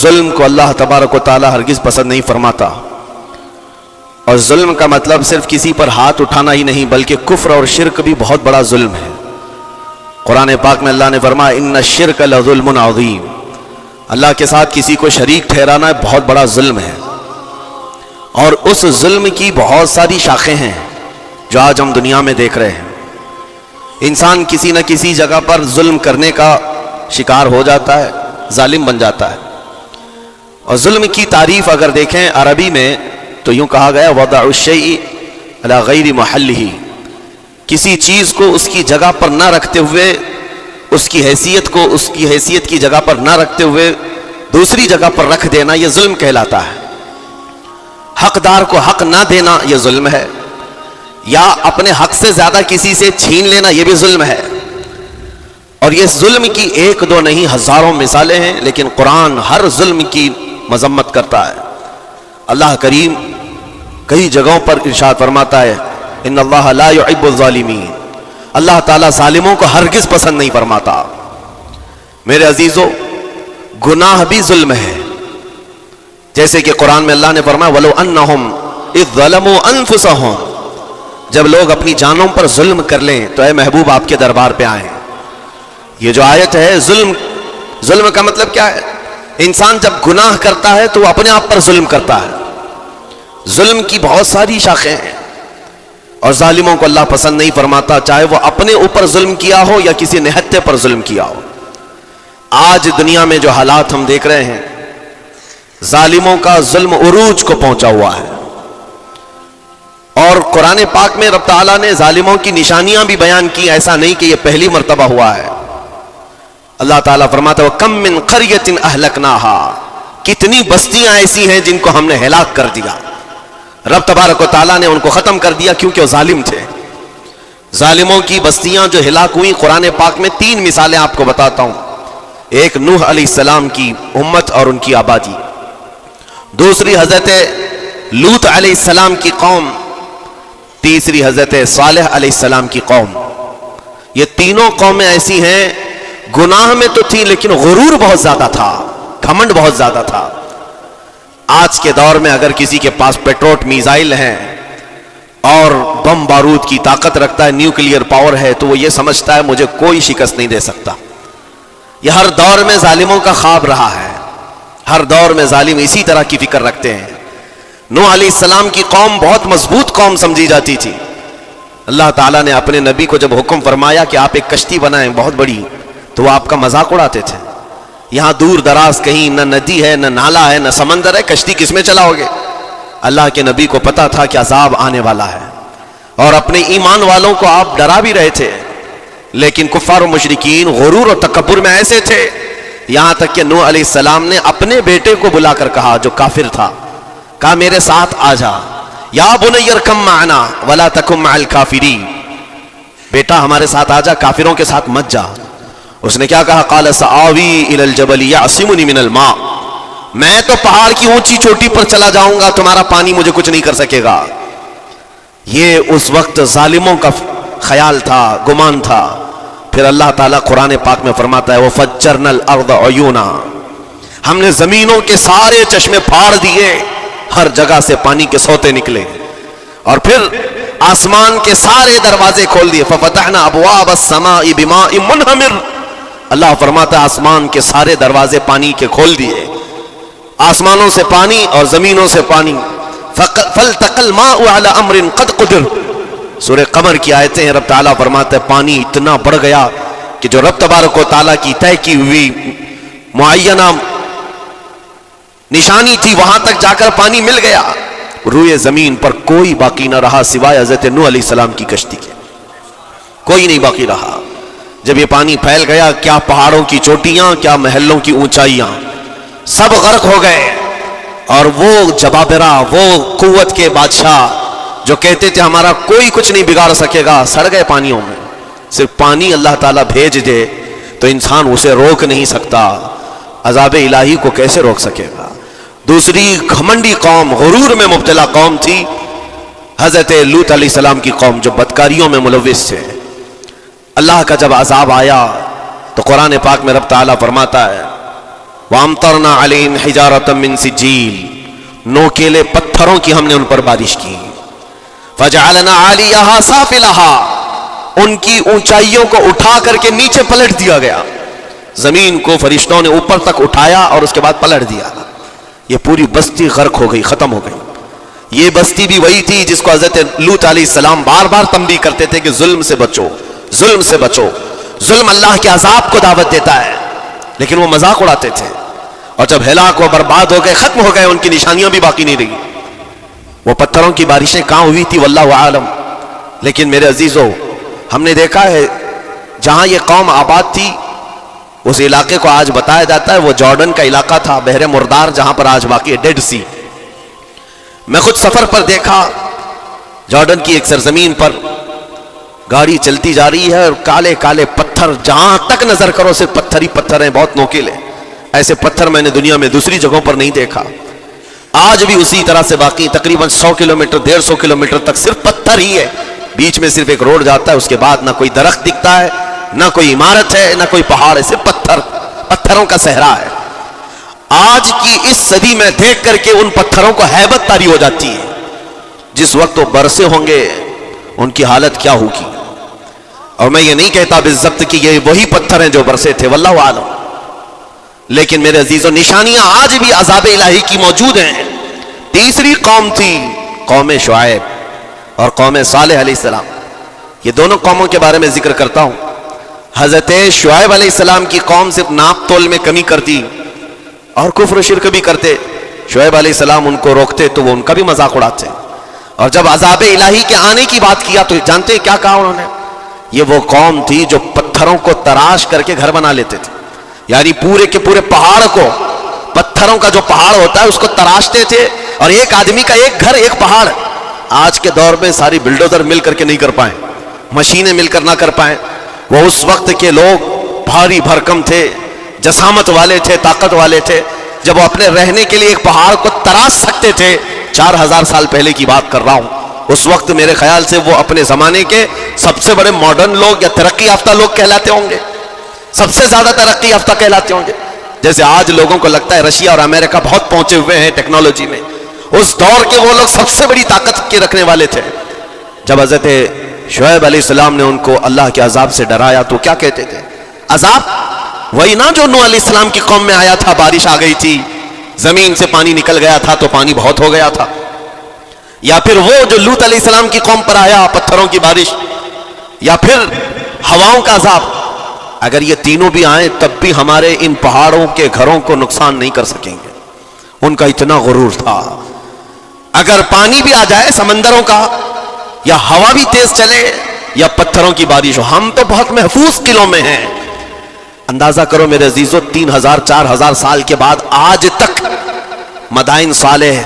ظلم کو اللہ تبارک و تعالی ہرگز پسند نہیں فرماتا. اور ظلم کا مطلب صرف کسی پر ہاتھ اٹھانا ہی نہیں بلکہ کفر اور شرک بھی بہت بڑا ظلم ہے. قرآن پاک میں اللہ نے فرمایا ان الشرک لظلم عظیم. اللہ کے ساتھ کسی کو شریک ٹھہرانا بہت بڑا ظلم ہے. اور اس ظلم کی بہت ساری شاخیں ہیں جو آج ہم دنیا میں دیکھ رہے ہیں. انسان کسی نہ کسی جگہ پر ظلم کرنے کا شکار ہو جاتا ہے، ظالم بن جاتا ہے. اور ظلم کی تعریف اگر دیکھیں عربی میں تو یوں کہا گیا وضع الشیء علی غیر محلہ. کسی چیز کو اس کی جگہ پر نہ رکھتے ہوئے، اس کی حیثیت کو اس کی حیثیت کی جگہ پر نہ رکھتے ہوئے دوسری جگہ پر رکھ دینا یہ ظلم کہلاتا ہے. حقدار کو حق نہ دینا یہ ظلم ہے، یا اپنے حق سے زیادہ کسی سے چھین لینا یہ بھی ظلم ہے. اور یہ ظلم کی ایک دو نہیں ہزاروں مثالیں ہیں، لیکن قرآن ہر ظلم کی مذمت کرتا ہے. اللہ کریم کئی جگہوں پر ارشاد فرماتا ہے ان اللہ لا يحب الظالمین. اللہ تعالیٰ ظالموں کو ہرگز پسند نہیں فرماتا. میرے عزیزو، گناہ بھی ظلم ہے. جیسے کہ قرآن میں اللہ نے فرمایا وَلَوْ أَنَّهُمْ إِذْ ظَلَمُوا أَنفُسَهُمْ. جب لوگ اپنی جانوں پر ظلم کر لیں تو اے محبوب آپ کے دربار پہ آئیں. یہ جو آیت ہے ظلم کا مطلب کیا ہے؟ انسان جب گناہ کرتا ہے تو وہ اپنے آپ پر ظلم کرتا ہے. ظلم کی بہت ساری شاخیں ہیں اور ظالموں کو اللہ پسند نہیں فرماتا، چاہے وہ اپنے اوپر ظلم کیا ہو یا کسی نہتے پر ظلم کیا ہو. آج دنیا میں جو حالات ہم دیکھ رہے ہیں، ظالموں کا ظلم عروج کو پہنچا ہوا ہے. اور قرآن پاک میں رب تعالیٰ نے ظالموں کی نشانیاں بھی بیان کی. ایسا نہیں کہ یہ پہلی مرتبہ ہوا ہے. اللہ تعالیٰ فرماتا ہے وَكَم مِّن قَرْيَةٍ أَهْلَكْنَاهَا. کتنی بستیاں ایسی ہیں جن کو ہم نے ہلاک کر دیا. رب تبارک و تعالیٰ نے ان کو ختم کر دیا کیونکہ وہ ظالم تھے. ظالموں کی بستیاں جو ہلاک ہوئی، قرآن پاک میں 3 مثالیں آپ کو بتاتا ہوں. ایک نوح علیہ السلام کی امت اور ان کی آبادی، دوسری حضرت لوط علیہ السلام کی قوم، تیسری حضرت صالح علیہ السلام کی قوم. یہ تینوں قومیں ایسی ہیں گناہ میں تو تھی لیکن غرور بہت زیادہ تھا، گھمنڈ بہت زیادہ تھا. آج کے دور میں اگر کسی کے پاس پیٹروٹ میزائل ہیں اور بم بارود کی طاقت رکھتا ہے، نیوکلیئر پاور ہے، تو وہ یہ سمجھتا ہے مجھے کوئی شکست نہیں دے سکتا. یہ ہر دور میں ظالموں کا خواب رہا ہے. ہر دور میں ظالم اسی طرح کی فکر رکھتے ہیں. نوح علیہ السلام کی قوم بہت مضبوط قوم سمجھی جاتی تھی. اللہ تعالیٰ نے اپنے نبی کو جب حکم فرمایا کہ آپ ایک کشتی بنائیں بہت بڑی، تو وہ آپ کا مذاق اڑاتے تھے. یہاں دور دراز کہیں نہ ندی ہے، نہ نالا ہے، نہ سمندر ہے، کشتی کس میں چلاؤ گے؟ اللہ کے نبی کو پتا تھا کہ عذاب آنے والا ہے، اور اپنے ایمان والوں کو آپ ڈرا بھی رہے تھے. لیکن کفار و مشرکین غرور اور تکبر میں ایسے تھے، یہاں تک کہ نوح علیہ السلام نے اپنے بیٹے کو بلا کر کہا جو کافر تھا، کہا میرے ساتھ آ جا، یا بنی ارکم معنا ولا تکن مع الکافرین. بیٹا ہمارے ساتھ آ جا، کافروں کے ساتھ مت جا. اس نے کیا کہا؟ قال سآوی الی الجبل یعصمنی من الماء. میں تو پہاڑ کی اونچی چوٹی پر چلا جاؤں گا، تمہارا پانی مجھے کچھ نہیں کر سکے گا. یہ اس وقت ظالموں کا خیال تھا، گمان تھا. پھر اللہ تعالیٰ قرآن پاک میں فرماتا ہے وَفَجَّرْنَا الْأَرْضَ عُيُونًا. ہم نے زمینوں کے سارے چشمے پھاڑ دیے، ہر جگہ سے پانی کے سوتے نکلے. اور پھر آسمان کے سارے دروازے کھول دیے. فَفَتَحْنَا أَبْوَابَ السَّمَاءِ بِمَاءٍ مُنْهَمِرٍ. اللہ فرماتا ہے آسمان کے سارے دروازے پانی کے کھول دیے، آسمانوں سے پانی اور زمینوں سے پانی. فَالْتَقَى الْمَاءُ عَلَى أَمْرٍ قَدْ قُدِرَ. سورہ قمر کی آیتیں ہیں. رب تعالیٰ فرماتا ہے پانی اتنا بڑھ گیا کہ جو رب تبارک و تعالیٰ کی طے کی ہوئی معینہ نشانی تھی وہاں تک جا کر پانی مل گیا. روئے زمین پر کوئی باقی نہ رہا سوائے حضرت نوح علیہ السلام کی کشتی کے. کوئی نہیں باقی رہا. جب یہ پانی پھیل گیا، کیا پہاڑوں کی چوٹیاں، کیا محلوں کی اونچائیاں، سب غرق ہو گئے. اور وہ جبابرہ، وہ قوت کے بادشاہ جو کہتے تھے ہمارا کوئی کچھ نہیں بگاڑ سکے گا، سڑ گئے پانیوں میں. صرف پانی اللہ تعالیٰ بھیج دے تو انسان اسے روک نہیں سکتا، عذاب الہی کو کیسے روک سکے گا؟ دوسری گھمنڈی قوم، غرور میں مبتلا قوم تھی حضرت لوط علیہ السلام کی قوم، جو بدکاریوں میں ملوث تھے. اللہ کا جب عذاب آیا تو قرآن پاک میں رب تعالیٰ فرماتا ہے वअमतरना अलैहिम हिजारतम मिन सिज्जील, नोकेले पत्थरों की हमने उन पर बारिश की। फजअलना आलियहा साफिलहा, उनकी ऊंचाइयों को उठा करके नीचे पलट दिया गया। जमीन को फरिश्तों ने ऊपर तक उठाया और उसके बाद पलट दिया। ये पूरी बस्ती गर्क हो गई, खत्म हो गई। ये बस्ती भी वही थी जिसको हजरत लूत अलैहिस्सलाम बार बार तंबीह करते थे कि जुल्म से बचो, जुल्म से बचो। जुल्म अल्लाह के अजाब को दावत देता है, लेकिन वो मजाक उड़ाते थे। और जब हिलाक व बर्बाद हो गए, खत्म हो गए, उनकी निशानियां भी बाकी नहीं रही। वो पत्थरों की बारिशें कहां हुई थी वल्लाहु आलम। लेकिन मेरे अजीजों, हमने देखा है जहां ये कौम आबाद थी, उस इलाके को आज बताया जाता है वो जॉर्डन का इलाका था, बहरे मुर्दार, जहां पर आज बाकी है डेड सी। मैं खुद सफर पर देखा, जॉर्डन की एक सरजमीन पर गाड़ी चलती जा रही है और काले काले पत्थर, जहां तक नजर करो सिर्फ पत्थर ही पत्थर हैं, बहुत नोकीले। ऐसे पत्थर मैंने दुनिया में दूसरी जगहों पर नहीं देखा। आज भी उसी तरह से बाकी तकरीबन 100 किलोमीटर 150 किलोमीटर तक सिर्फ पत्थर ही है। बीच में सिर्फ एक रोड जाता है, उसके बाद ना कोई दरख्त दिखता है, ना कोई इमारत है, ना कोई पहाड़ है, सिर्फ पत्थर, पत्थरों का सहरा है। आज की इस सदी में देख करके उन पत्थरों को हैबत तारी हो जाती है। जिस वक्त वो बरसे होंगे उनकी हालत क्या होगी। और मैं ये नहीं कहता बिज़्ज़त कि ये वही पत्थर हैं जो बरसे थे, वल्लाहु आलम। लेकिन मेरे अजीजों, निशानियां आज भी अज़ाब इलाही की मौजूद हैं। तीसरी कौम थी कौम शुआइब और कौम सालेह अलैहिस्सलाम। ये दोनों कौमों के बारे में जिक्र करता हूं। हजरत शुआइब अलैहिस्सलाम की कौम सिर्फ नाप तोल में कमी करती और कुफ्र शिर्क भी करते। शुआइब अलैहिस्सलाम उनको रोकते तो वो उनका भी मजाक उड़ाते। और जब अज़ाब इलाही के आने की बात किया तो जानते हैं क्या कहा उन्होंने? ये वो कौम थी जो पत्थरों को तराश करके घर बना लेते थे। यानी पूरे के पूरे पहाड़ को, पत्थरों का जो पहाड़ होता है उसको तराशते थे, और एक आदमी का एक घर एक पहाड़। आज के दौर में सारी बिल्डोजर मिल करके नहीं कर पाए, मशीनें मिलकर ना कर पाए। वो उस वक्त के लोग भारी भरकम थे, जसामत वाले थे, ताकत वाले थे। जब वो अपने रहने के लिए एक पहाड़ को तराश सकते थे, 4000 साल पहले की बात कर रहा हूं, उस वक्त मेरे ख्याल से वो अपने जमाने के सबसे बड़े मॉडर्न लोग या तरक्की याफ्ता लोग कहलाते होंगे, सबसे ज्यादा तरक्की याफ्ता कहलाते होंगे। जैसे आज लोगों को लगता है रशिया और अमेरिका बहुत पहुंचे हुए हैं टेक्नोलॉजी में, उस दौर के वो लोग सबसे बड़ी ताकत के रखने वाले थे। जब हजरत शुआइब अलैहिस्सलाम ने उनको अल्लाह के अजाब से डराया तो क्या कहते थे? अजाब वही ना जो नूह अलैहिस्सलाम की कौम में आया था, बारिश आ गई थी, जमीन से पानी निकल गया था तो पानी बहुत हो गया था। या फिर वो जो लूत अलैहिस्सलाम की कौम पर आया, पत्थरों की बारिश, या फिर हवाओं का अजाब। अगर ये तीनों भी आए तब भी हमारे इन पहाड़ों के घरों को नुकसान नहीं कर सकेंगे। उनका इतना गुरूर था। अगर पानी भी आ जाए समंदरों का, या हवा भी तेज चले, या पत्थरों की बारिश हो, हम तो बहुत महफूज किलों में हैं। अंदाजा करो मेरे अजीजों, 3000 4000 साल के बाद आज तक मदाइन सालेह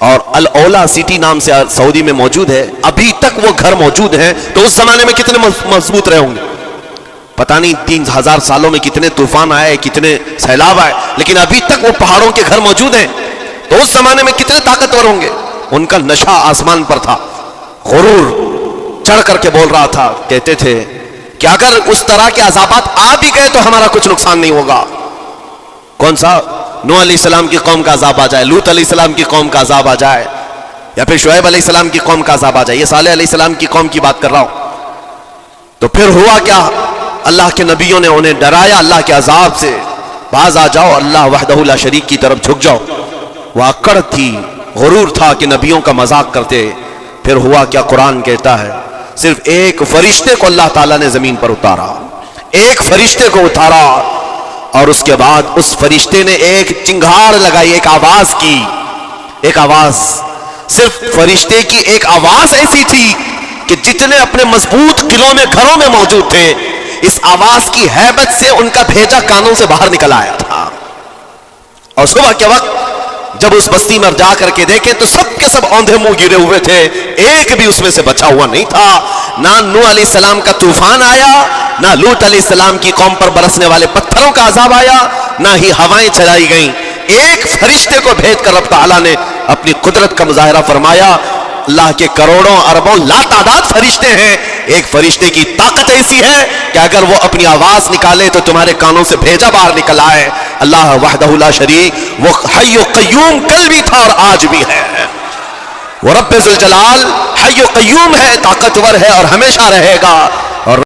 और अल औला सिटी नाम से सऊदी में मौजूद है, अभी तक वो घर मौजूद हैं। तो उस जमाने में कितने मजबूत रहे होंगे पता नहीं। 3000 सालों में कितने तूफान आए, कितने सैलाब आए, लेकिन अभी तक वो पहाड़ों के घर मौजूद हैं। तो उस जमाने में कितने ताकतवर होंगे। उनका नशा आसमान पर था, गुरूर चढ़ करके बोल रहा था। कहते थे कि अगर उस तरह के अजाबात आ भी गए तो हमारा कुछ नुकसान नहीं होगा। कौन सा? नूह अलैहिस्सलाम की कौम का अजाब आ जाए, लूत अलैहिस्सलाम की कौम का अजाब आ जाए, या फिर शुआइब अलैहिस्सलाम की कौम का अजाब आ जाए। ये सालेह अलैहिस्सलाम की कौम की बात कर रहा हूं। तो फिर हुआ क्या? अल्लाह के नबियों ने उन्हें डराया अल्लाह के अजाब से। बाज आ जाओ, अल्लाह वहदहु ला शरीक की तरफ झुक जाओ। वह अकड़ थी, गुरूर था कि नबियों का मजाक करते। फिर हुआ क्या? कुरान कहता है सिर्फ एक फरिश्ते को अल्लाह ताला ने जमीन पर उतारा, एक फरिश्ते को उतारा, और उसके बाद उस फरिश्ते ने एक चिंगार लगाई, एक आवाज की, एक आवाज। सिर्फ फरिश्ते की एक आवाज ऐसी थी कि जितने अपने मजबूत किलों में घरों में मौजूद थे, इस आवाज की हैबत से उनका भेजा कानों से बाहर निकल आया था। और सुबह के वक्त जब उस बस्ती में जा करके देखे तो सब के सब औंधे मुंह गिरे हुए थे, एक भी उसमें से बचा हुआ नहीं था। ना नूह अलैहिस्सलाम का तूफान आया, ना लूत अलैहिस्सलाम की कौम पर बरसने वाले पत्थरों का अजाब आया, ना ही हवाएं चलाई गईं। एक फरिश्ते को भेज कर रब तआला ने अपनी कुदरत का मुजाहिरा फरमाया। अल्लाह के करोड़ों अरबों लातादाद फरिश्ते हैं, ایک فرشتے کی طاقت ایسی ہے کہ اگر وہ اپنی آواز نکالے تو تمہارے کانوں سے بھیجا باہر نکل آئے. اللہ وحدہ لا شریک، وہ حی و قیوم کل بھی تھا اور آج بھی ہے. وہ رب ذوالجلال حی و قیوم ہے، طاقتور ہے اور ہمیشہ رہے گا.